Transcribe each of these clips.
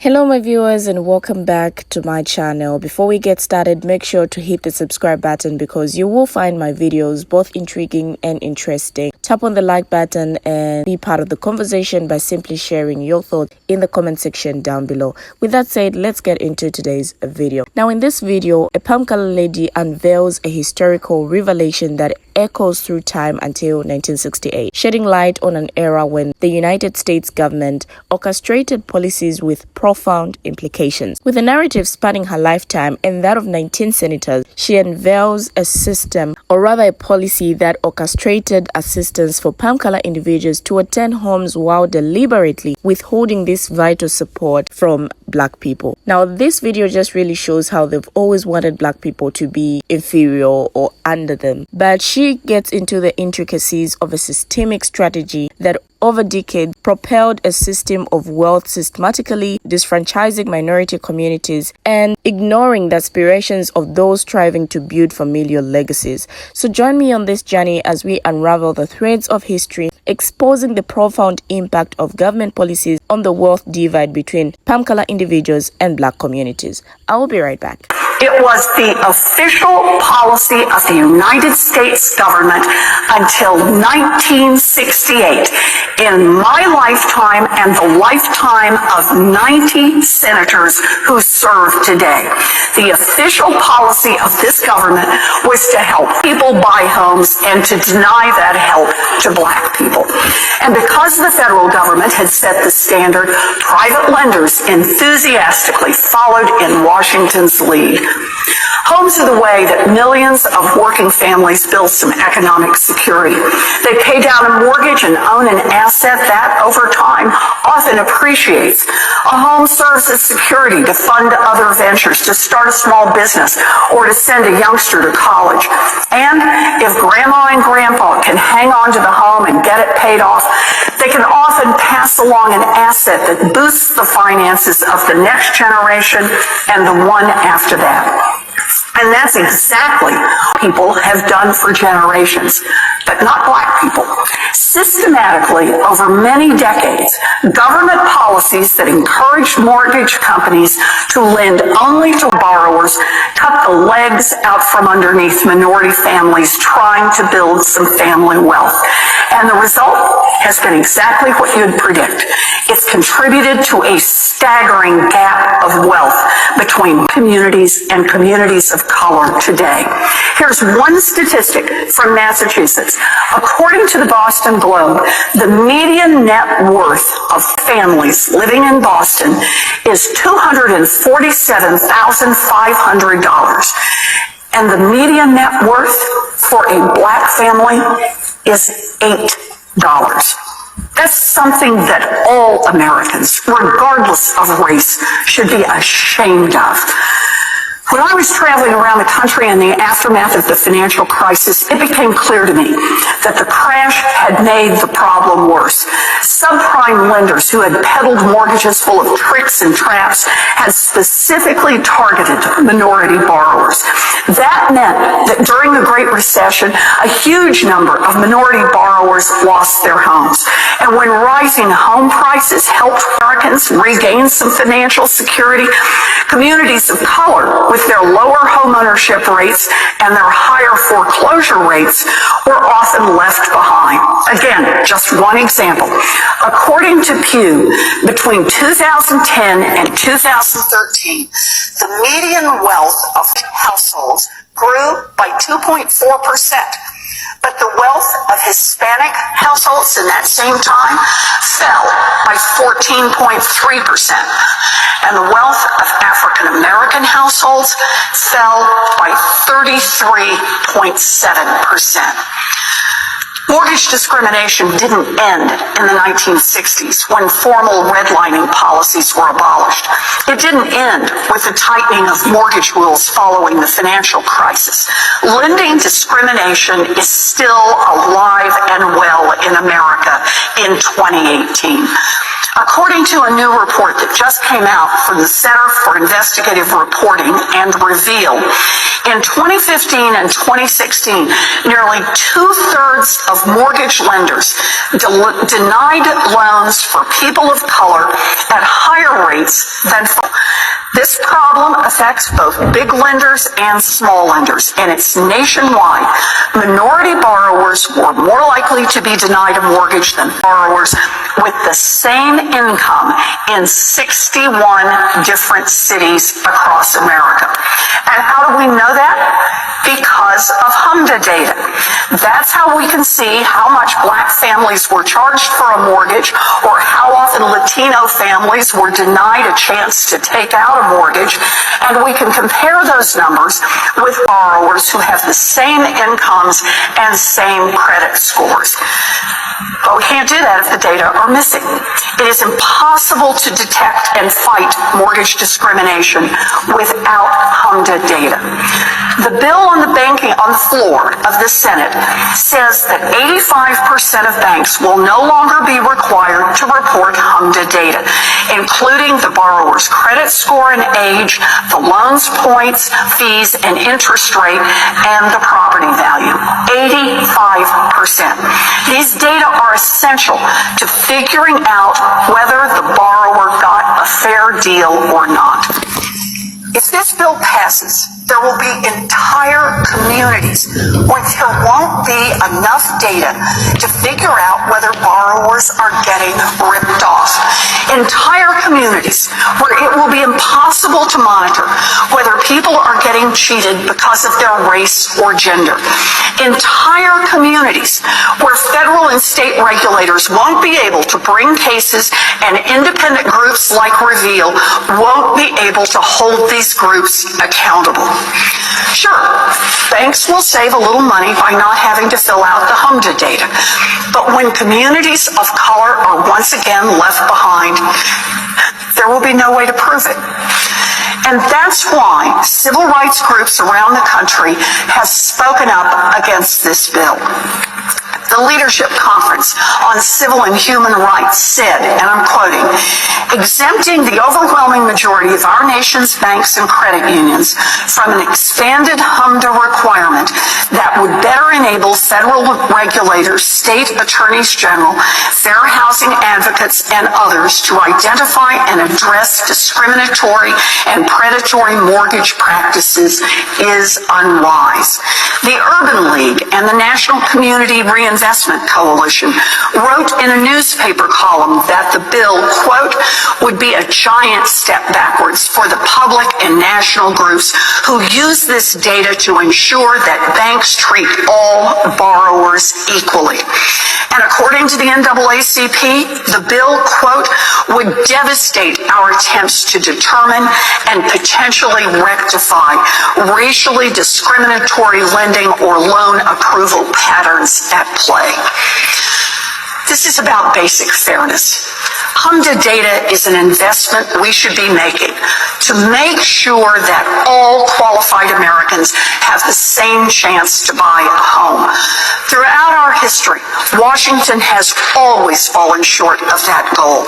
Hello my viewers and welcome back to my channel. Before we get started, make sure to hit the subscribe button because you will find my videos both intriguing and interesting. Tap on the like button and be part of the conversation by simply sharing your thoughts in the comment section down below. With that said, let's get into today's video. Now in this video, a palm color lady unveils a historical revelation that echoes through time until 1968, shedding light on an era when the United States government orchestrated policies with profound implications. With a narrative spanning her lifetime and that of 19 senators, she unveils a system, or rather a policy, that orchestrated assistance for palm color individuals to attend homes while deliberately withholding this vital support from Black people. Now, this video just really shows how they've always wanted Black people to be inferior or under them. But she gets into the intricacies of a systemic strategy that over decades propelled a system of wealth, systematically disfranchising minority communities and ignoring the aspirations of those striving to build familial legacies. So join me on this journey as we unravel the threads of history, exposing the profound impact of government policies on the wealth divide between palm color individuals and Black communities. I will be right back. It was the official policy of the United States government until 1968. In my lifetime and the lifetime of 90 senators who serve today, the official policy of this government was to help people buy homes and to deny that help to Black people. And because the federal government had set the standard, private lenders enthusiastically followed in Washington's lead. Homes are the way that millions of working families build some economic security. They pay down a mortgage and own an asset that, over time, often appreciates. A home serves as security to fund other ventures, to start a small business, or to send a youngster to college. And if grandma and grandpa can hang on to the home and get it paid off, they can often pass along an asset that boosts the finances of the next generation and the one after that. And that's exactly what people have done for generations, but not Black people. Systematically, over many decades, government policies that encouraged mortgage companies to lend only to borrowers cut the legs out from underneath minority families trying to build some family wealth. And the result has been exactly what you'd predict. It's contributed to a staggering gap of wealth between communities and communities of color today. Here's one statistic from Massachusetts. According to the Boston Globe, the median net worth of families living in Boston is $247,500. And the median net worth for a Black family is $8. That's something that all Americans, regardless of race, should be ashamed of. When I was traveling around the country in the aftermath of the financial crisis, it became clear to me that the crash had made the problem worse. Subprime lenders who had peddled mortgages full of tricks and traps had specifically targeted minority borrowers. That meant that during the Great Recession, a huge number of minority borrowers lost their homes. And when rising home prices helped Americans regain some financial security, communities of color with their lower homeownership rates and their higher foreclosure rates were often left behind. Again, just one example. According to Pew, between 2010 and 2013, the median wealth of households grew by 2.4%. But the wealth of Hispanic households in that same time fell by 14.3%. And the wealth of African American households fell by 33.7%. Mortgage discrimination didn't end in the 1960s when formal redlining policies were abolished. It didn't end with the tightening of mortgage rules following the financial crisis. Lending discrimination is still alive and well in America in 2018. According to a new report that just came out from the Center for Investigative Reporting and Reveal, in 2015 and 2016, nearly two-thirds of mortgage lenders denied loans for people of color at higher rates than this problem affects both big lenders and small lenders, and it's nationwide. Minority borrowers were more likely to be denied a mortgage than borrowers with the same income in 61 different cities across America. And how do we know that? Because of HMDA data. That's how we can see how much Black families were charged for a mortgage, or how often Latino families were denied a chance to take out a mortgage, and we can compare those numbers with borrowers who have the same incomes and same credit scores. But we can't do that if the data are missing. It is impossible to detect and fight mortgage discrimination without HMDA data. The bill on the floor of the Senate says that 85% of banks will no longer be required to report HMDA data, including the borrower's credit score and age, the loan's points, fees, and interest rate, and the property value. 85%. These data are essential to figuring out whether the borrower got a fair deal or not. If this bill passes, there will be entire communities where there won't be enough data to figure out whether borrowers are getting ripped off. Entire communities where it will be impossible to monitor whether people are getting cheated because of their race or gender. Entire communities where federal and state regulators won't be able to bring cases, and independent groups like Reveal won't be able to hold these groups accountable. Sure, banks will save a little money by not having to fill out the HMDA data, but when communities of color are once again left behind, there will be no way to prove it. And that's why civil rights groups around the country have spoken up against this bill. The Leadership Conference on Civil and Human Rights said, and I'm quoting, "Exempting the overwhelming majority of our nation's banks and credit unions from an expanded HMDA requirement that would better enable federal regulators, state attorneys general, fair housing advocates, and others to identify and address discriminatory and predatory mortgage practices is unwise." The Urban League and the National Community Reinvestment Coalition wrote in a newspaper column that the bill, quote, would be a giant step backwards for the public and national groups who use this data to ensure that banks treat all borrowers equally. And according to the NAACP, the bill, quote, would devastate our attempts to determine and potentially rectify racially discriminatory lending or loan approval patterns at play. This is about basic fairness. HMDA data is an investment we should be making to make sure that all qualified Americans have the same chance to buy a home. Throughout our history, Washington has always fallen short of that goal.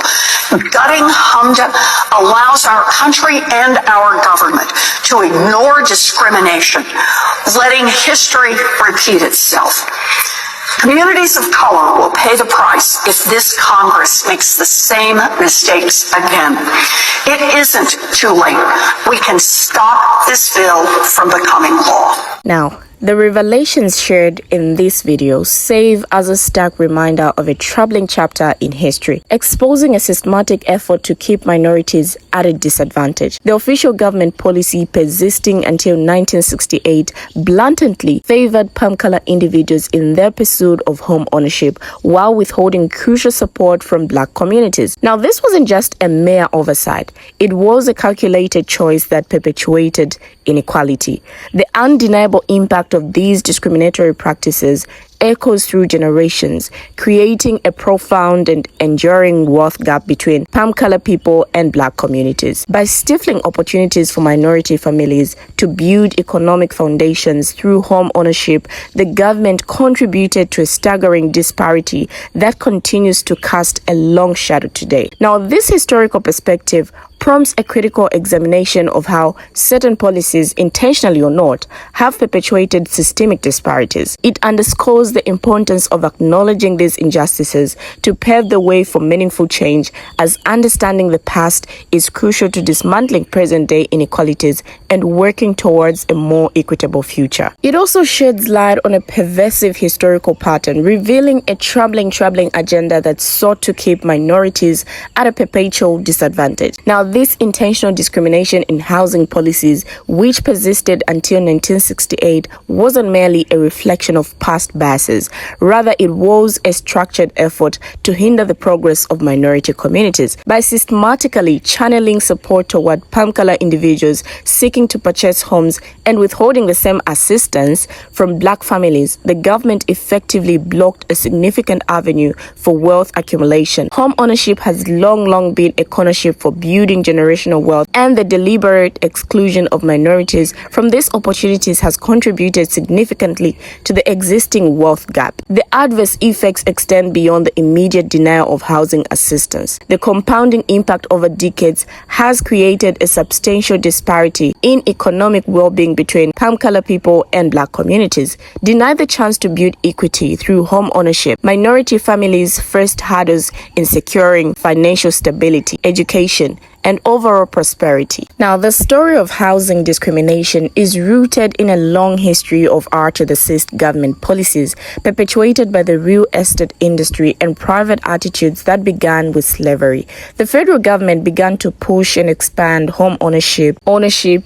Gutting HMDA allows our country and our government to ignore discrimination, letting history repeat itself. Communities of color will pay the price if this Congress makes the same mistakes again. It isn't too late. We can stop this bill from becoming law. Now, the revelations shared in this video serve as a stark reminder of a troubling chapter in history, exposing a systematic effort to keep minorities at a disadvantage. The official government policy persisting until 1968 blatantly favored palm-color individuals in their pursuit of home ownership while withholding crucial support from Black communities. Now, this wasn't just a mere oversight. It was a calculated choice that perpetuated inequality. The undeniable impact of these discriminatory practices echoes through generations, creating a profound and enduring wealth gap between palm-colored people and Black communities. By stifling opportunities for minority families to build economic foundations through home ownership, the government contributed to a staggering disparity that continues to cast a long shadow today. Now, this historical perspective prompts a critical examination of how certain policies, intentionally or not, have perpetuated systemic disparities. It underscores the importance of acknowledging these injustices to pave the way for meaningful change, as understanding the past is crucial to dismantling present-day inequalities and working towards a more equitable future. It also sheds light on a pervasive historical pattern, revealing a troubling agenda that sought to keep minorities at a perpetual disadvantage. Now, this intentional discrimination in housing policies, which persisted until 1968, wasn't merely a reflection of past biases. Rather, it was a structured effort to hinder the progress of minority communities. By systematically channeling support toward palm-colored individuals seeking to purchase homes and withholding the same assistance from Black families, the government effectively blocked a significant avenue for wealth accumulation. Home ownership has long been a cornerstone for building generational wealth, and the deliberate exclusion of minorities from these opportunities has contributed significantly to the existing wealth gap. The adverse effects extend beyond the immediate denial of housing assistance. The compounding impact over decades has created a substantial disparity in economic well-being between palm-colored people and Black communities. Denied the chance to build equity through home ownership, minority families faced hurdles in securing financial stability, education, and overall prosperity. Now, the story of housing discrimination is rooted in a long history of R-to-the-6 government policies perpetuated by the real estate industry and private attitudes that began with slavery. The federal government began to push and expand home ownership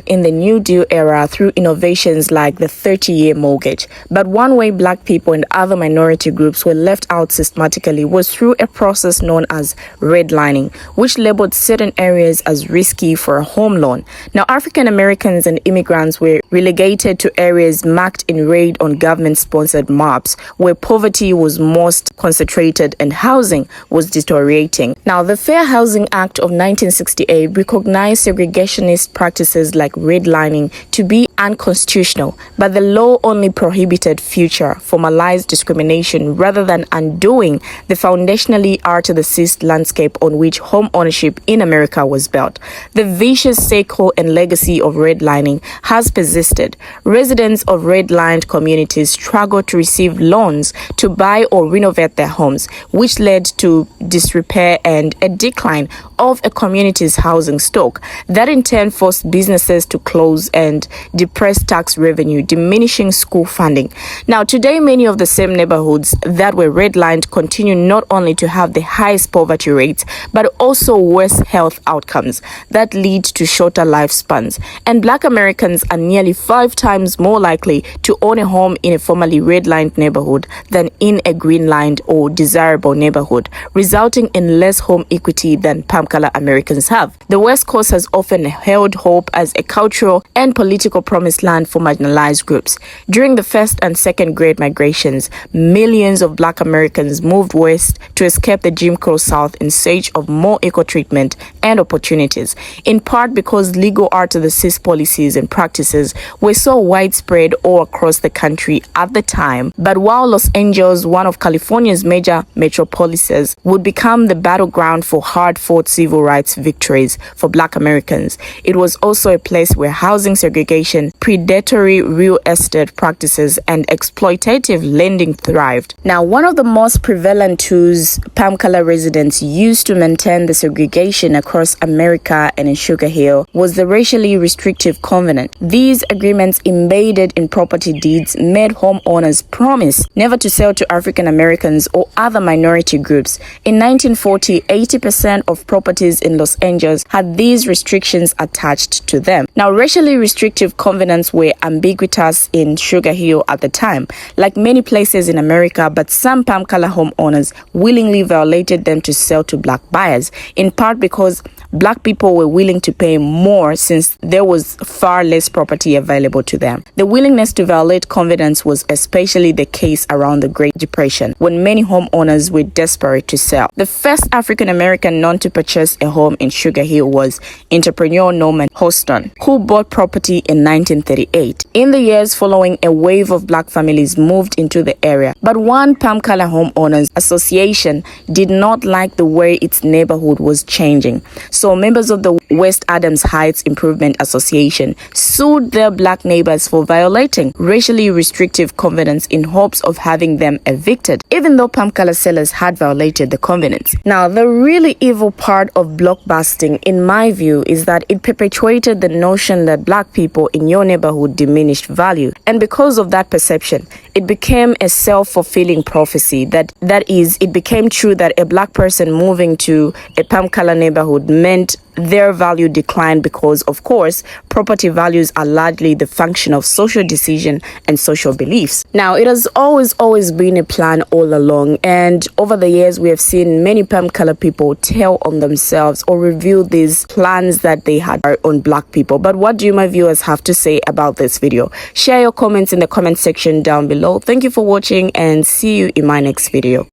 in the New Deal era through innovations like the 30-year mortgage. But one way Black people and other minority groups were left out systematically was through a process known as redlining, which labeled certain areas as risky for a home loan. Now, African Americans and immigrants were relegated to areas marked in red on government-sponsored maps, where poverty was most concentrated and housing was deteriorating. Now, the Fair Housing Act of 1968 recognized segregationist practices like redlining to be unconstitutional, but the law only prohibited future formalized discrimination rather than undoing the foundationally R-to-the-6 landscape on which home ownership in America was built. The vicious cycle and legacy of redlining has persisted. Residents of redlined communities struggle to receive loans to buy or renovate their homes, which led to disrepair and a decline of a community's housing stock. That in turn forced businesses to close and depress tax revenue, diminishing school funding. Now, today, many of the same neighborhoods that were redlined continue not only to have the highest poverty rates, but also worse health outcomes that lead to shorter lifespans. And Black Americans are nearly 5 times more likely to own a home in a formerly redlined neighborhood than in a green-lined or desirable neighborhood, resulting in less home equity than palm-colored Americans have. The West Coast has often held hope as a cultural and political promised land for marginalized groups. During the first and second Great Migrations, millions of Black Americans moved west to escape the Jim Crow South in search of more equal treatment and opportunities, in part because legal R-to-the-6 policies and practices were so widespread all across the country at the time. But while Los Angeles, one of California's major metropolises, would become the battleground for hard-fought civil rights victories for Black Americans, it was also a place where housing segregation, predatory real estate practices, and exploitative lending thrived. Now, one of the most prevalent tools palm-colored residents used to maintain the segregation across America and in Sugar Hill was the racially restrictive covenant. These agreements embedded in property deeds made homeowners promise never to sell to African Americans or other minority groups. In 1940, 80% of property properties in Los Angeles had these restrictions attached to them. Now, racially restrictive covenants were ubiquitous in Sugar Hill at the time, like many places in America, but some palm color homeowners willingly violated them to sell to black buyers, in part because black people were willing to pay more since there was far less property available to them. The willingness to violate covenants was especially the case around the Great Depression, when many homeowners were desperate to sell. The first African-American known to purchase a home in Sugar Hill was entrepreneur Norman Houston, who bought property in 1938. In the years following, a wave of black families moved into the area, but one palm color homeowners association did not like the way its neighborhood was changing. So members of the West Adams Heights Improvement Association sued their black neighbors for violating racially restrictive covenants in hopes of having them evicted, even though palm color sellers had violated the covenants. Now, the really evil part of blockbusting, in my view, is that it perpetuated the notion that black people in your neighborhood diminished value. And because of that perception, it became a self-fulfilling prophecy. That is, it became true that a black person moving to a palm color neighborhood meant their value declined because, of course, property values are largely the function of social decision and social beliefs. Now, it has always been a plan all along, and over the years, we have seen many palm color people tell on themselves or reveal these plans that they had on black people. But what do you, my viewers, have to say about this video? Share your comments in the comment section down below. Thank you for watching, and see you in my next video.